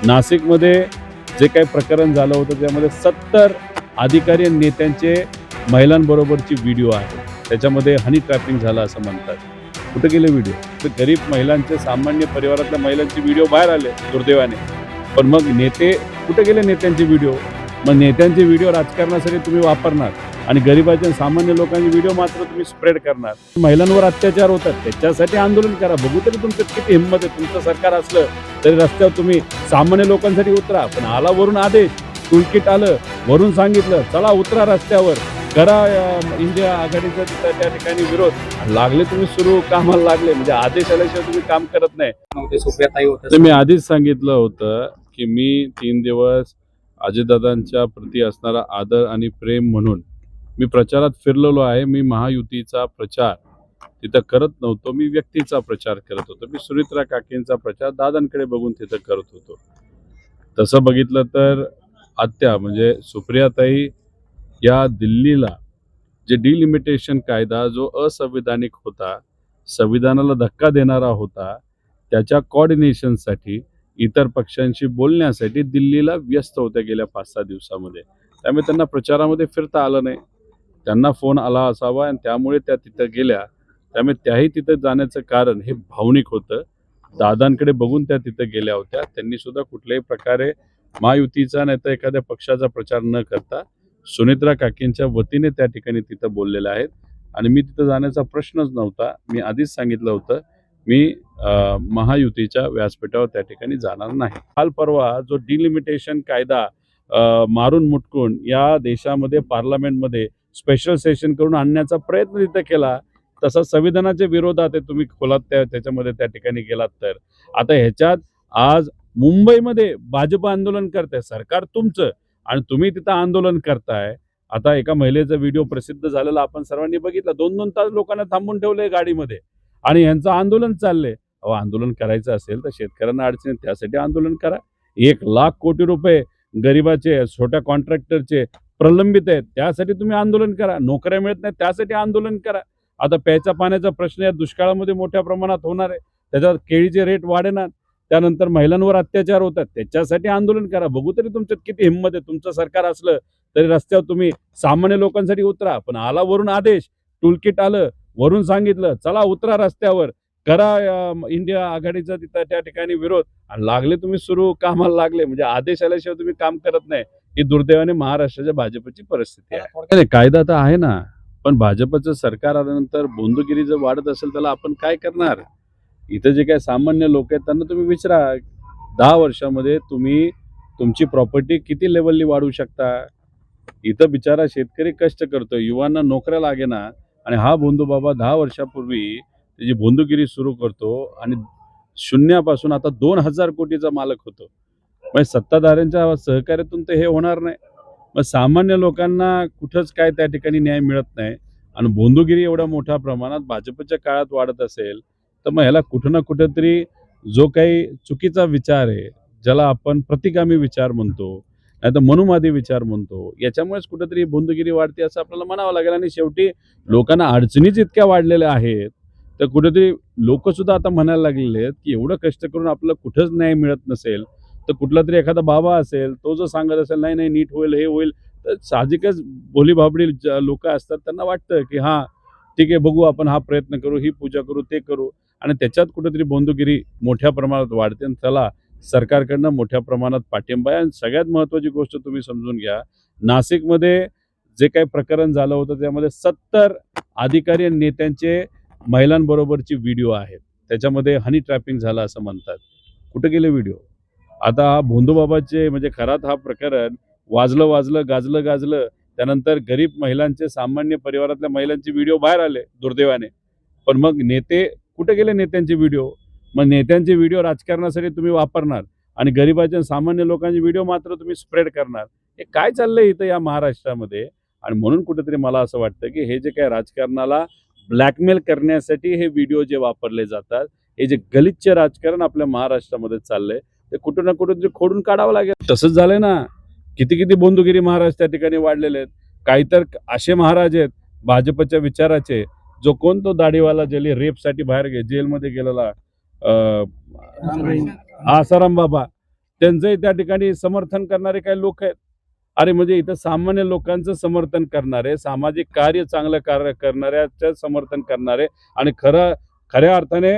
नाशिकमध्ये जे काही प्रकरण झालं होतं त्यामध्ये 70 अधिकारी आणि नेत्यांचे महिलांबरोबरची व्हिडिओ आहे. त्याच्यामध्ये हनी ट्रॅपिंग झालं असं म्हणतात. कुठे गेले व्हिडिओ? तर गरीब महिलांचे, सामान्य परिवारातल्या महिलांचे व्हिडिओ बाहेर आले दुर्दैवाने. पण मग नेते कुठे गेले? नेत्यांचे व्हिडिओ. मग नेत्यांचे व्हिडिओ राजकारणासाठी तुम्ही वापरणार आणि गरिबाच्या सामान्य लोकांचे व्हिडिओ मात्र तुम्ही स्प्रेड करणार. महिलांवर अत्याचार होतात त्याच्यासाठी आंदोलन करा. बघू तरी तुमच्यात किती हिंमत आहे. तुमचं सरकार असलं तरी रस्त्यावर तुम्ही सामान्य लोकांसाठी उतरा. पण आला वरून आदेश, टूलकिट आलं, वरून सांगितलं चला उतरा रस्त्यावर, करा इंडिया आघाडीचा त्या ठिकाणी विरोध. लागले तुम्ही सुरू कामाला लागले म्हणजे आदेश आल्याशिवाय तुम्ही काम करत नाही. सुप्रियाताई होतं. मी आधीच सांगितलं होतं की मी 3 दिवस अजितदादांच्या प्रती असणारा आदर आणि प्रेम म्हणून मी प्रचारात फिरलेलो आहे. मी महायुतीचा प्रचार तिथं करत नव्हतो, मी व्यक्तीचा प्रचार करत होतो. मी सुनित्रा काकींचा प्रचार दादांकडे बघून तिथं करत होतो. तसं बघितलं तर आत्या म्हणजे सुप्रियाताई या दिल्लीला जे डिलिमिटेशन कायदा जो असंविधानिक होता, संविधानाला धक्का देणारा होता, त्याच्या कोऑर्डिनेशनसाठी इतर पक्षांशी बोलण्यासाठी दिल्लीला व्यस्त होत्या गेल्या 5-6 दिवसामध्ये. त्यामुळे त्यांना प्रचारामध्ये फिरता आलं नाही. त्यांना फोन आला असावा आणि त्यामुळे त्या तिथं गेल्या. त्यामुळे त्याही तिथं जाण्याचं कारण हे भावनिक होतं. दादांकडे बघून त्या तिथं गेल्या होत्या. त्यांनी सुद्धा कुठल्याही प्रकारे महायुतीचा नाही तर एखाद्या पक्षाचा प्रचार न करता सुनित्रा काकींच्या वतीने त्या ठिकाणी तिथं बोललेल्या आहेत आणि मी तिथं जाण्याचा प्रश्नच नव्हता. मी आधीच सांगितलं होतं मी महायुतीच्या व्यासपीठावर त्या ठिकाणी जाणार नाही. काल परवा जो डिलिमिटेशन कायदा मारून मुटकून या देशामध्ये पार्लमेंटमध्ये स्पेशल सेशन करून आणण्याचा प्रयत्न तिथं केला, तसा संविधानाच्या विरोधात आहे. तुम्ही खोलात त्याच्यामध्ये त्या ठिकाणी गेलात तर आता ह्याच्यात आज मुंबईमध्ये भाजप आंदोलन करते, सरकार तुमचं आणि तुम्ही तिथं आंदोलन करताय. आता एका महिलेचा व्हिडिओ प्रसिद्ध झालेला आपण सर्वांनी बघितला. 2-2 तास लोकांना थांबून ठेवलंय गाडीमध्ये आणि यांचं आंदोलन चाललंय. अहो आंदोलन करायचं असेल तर शेतकऱ्यांना अडचणी त्यासाठी आंदोलन करा. 1,00,000 कोटी रुपये गरिबाचे, छोट्या कॉन्ट्रॅक्टरचे प्रलंबित आहेत, त्यासाठी तुम्ही आंदोलन करा. नोकऱ्या मिळत नाही त्यासाठी आंदोलन करा. आता प्यायच्या पाण्याचा प्रश्न या दुष्काळामध्ये मोठ्या प्रमाणात होणार आहे, त्याच्यात केळीचे रेट वाढणार, त्यानंतर महिलांवर अत्याचार होतात त्याच्यासाठी आंदोलन करा. बघू तरी तुमच्यात किती हिंमत आहे. तुमचं सरकार असलं तरी रस्त्यावर तुम्ही सामान्य लोकांसाठी उतरा. पण आला वरून आदेश, टूलकिट आलं, वरून सांगितलं चला उतरा रस्त्यावर, करा इंडिया आघाडीचा तिथं त्या ठिकाणी विरोध. आणि लागले तुम्ही सुरू कामाला लागले म्हणजे आदेश आल्याशिवाय तुम्ही काम करत नाही. ही दुर्दैवाने महाराष्ट्राच्या भाजपची परिस्थिती आहे. कायदा तर आहे ना, पण भाजपचं सरकार आल्यानंतर बोंदगिरी जर वाढत असेल त्याला आपण काय करणार? इथं जे काही सामान्य लोक आहेत त्यांना तुम्ही विचारा, 10 वर्षामध्ये तुम्ही तुमची प्रॉपर्टी किती लेवलनी वाढवू शकता? इथं बिचारा शेतकरी कष्ट करतो, युवांना नोकऱ्या लागेना आणि हा भोंदू बाबा 10 वर्षापूर्वी त्याची भोंदूगिरी सुरू करतो आणि शून्यापासून आता 2,000 कोटीचा मालक होतो. म्हणजे सत्ताधाऱ्यांच्या सहकार्यातून तर हे होणार नाही. मग सामान्य लोकांना कुठंच काय त्या ठिकाणी न्याय मिळत नाही आणि भोंदूगिरी एवढ्या मोठ्या प्रमाणात भाजपच्या काळात वाढत असेल तर मग ह्याला कुठं ना कुठंतरी जो काही चुकीचा विचार आहे, ज्याला आपण प्रतिगामी विचार म्हणतो, नाही तर मनुवादी विचार म्हणतो, याच्यामुळेच कुठंतरी भोंदूगिरी वाढते असं आपल्याला म्हणावं लागेल. आणि शेवटी लोकांना अडचणीच इतक्या वाढलेल्या आहेत तर कुठेतरी लोक सुद्धा आता म्हणायला लागलेले आहेत की एवढं कष्ट करून आपल्याला कुठंच न्याय मिळत नसेल तर कुठला तरी एखादा बाबा असेल तो जो सांगत असेल नाही नाही नीट होईल हे होईल, तर साहजिकच भोलीभाबडी लोक असतात त्यांना वाटतं की हां ठीक आहे बघू आपण हा प्रयत्न करू, ही पूजा करू, ते करू आणि त्याच्यात कुठेतरी भोंदूगिरी मोठ्या प्रमाणात वाढते. आणि त्याला सरकारकडनं मोठ्या प्रमाणात पाठिंबा आहे. आणि सगळ्यात महत्त्वाची गोष्ट तुम्ही समजून घ्या, नाशिकमध्ये जे काही प्रकरण झालं होतं त्यामध्ये 70 अधिकारी आणि नेत्यांचे महिलांबरोबरची व्हिडिओ आहेत. त्याच्यामध्ये हनी ट्रॅपिंग झालं असं म्हणतात. कुठे गेले व्हिडिओ? आता हा भोंदूबाबाचे म्हणजे खरात हा प्रकरण वाजलं गाजलं त्यानंतर गरीब महिलांचे, सामान्य परिवारातल्या महिलांचे व्हिडिओ बाहेर आले दुर्दैवाने. पण मग नेते कुठे गेले? नेत्यांचे व्हिडिओ. मग नेत्यांचे व्हिडिओ राजकारणासाठी तुम्ही वापरणार आणि गरिबाच्या सामान्य लोकांचे व्हिडिओ मात्र तुम्ही स्प्रेड करणार. हे काय चाललंय इथं या महाराष्ट्रामध्ये? आणि म्हणून कुठेतरी मला असं वाटतं की हे जे काय राजकारणाला ब्लॅकमेल करण्यासाठी हे व्हिडिओ जे वापरले जातात, हे जे गलिच्छ राजकारण आपल्या महाराष्ट्रामध्ये चाललंय ते कुठं ना कुठेतरी खोडून काढावं लागेल. तसंच झालंय ना, किती भोंदूगिरी महाराज त्या ठिकाणी वाढलेले आहेत. काही तर असे महाराज आहेत भाजपच्या विचाराचे, जो कोण तो दाढीवाला ज्याला रेपसाठी बाहेर जेलमध्ये गेलेला आसाराम बाबा, त्यांचंही त्या ठिकाणी समर्थन करणारे काही लोक आहेत. अरे म्हणजे इथं सामान्य लोकांचं समर्थन करणारे, सामाजिक कार्य चांगलं कार्य करणाऱ्याचं समर्थन करणारे आणि खऱ्या अर्थाने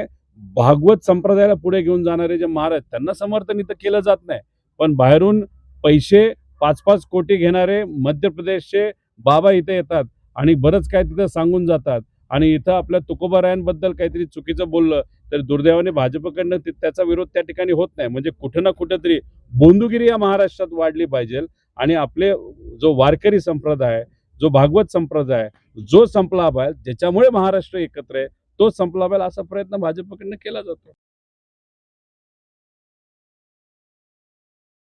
भागवत संप्रदायाला पुढे घेऊन जाणारे जे महाराज, त्यांना समर्थन इथं केलं जात नाही. पण बाहेरून पैसे 5-5 कोटी घेणारे मध्य प्रदेशचे बाबा इथे येतात आणि बरंच काय तिथं सांगून जातात आणि इथं आपल्या तुकोबारायांबद्दल काहीतरी चुकीचं बोललं तर दुर्दैवाने भाजपकडनं त्याचा विरोध त्या ठिकाणी होत नाही. म्हणजे कुठं ना कुठेतरी बोंदुगिरी या महाराष्ट्रात वाढली पाहिजे आणि आपले जो वारकरी संप्रदाय, जो भागवत संप्रदाय जो संपला पाहिजे, ज्याच्यामुळे महाराष्ट्र एकत्र आहे, तो संपला पाहिजे असा प्रयत्न भाजपकडनं केला जातो.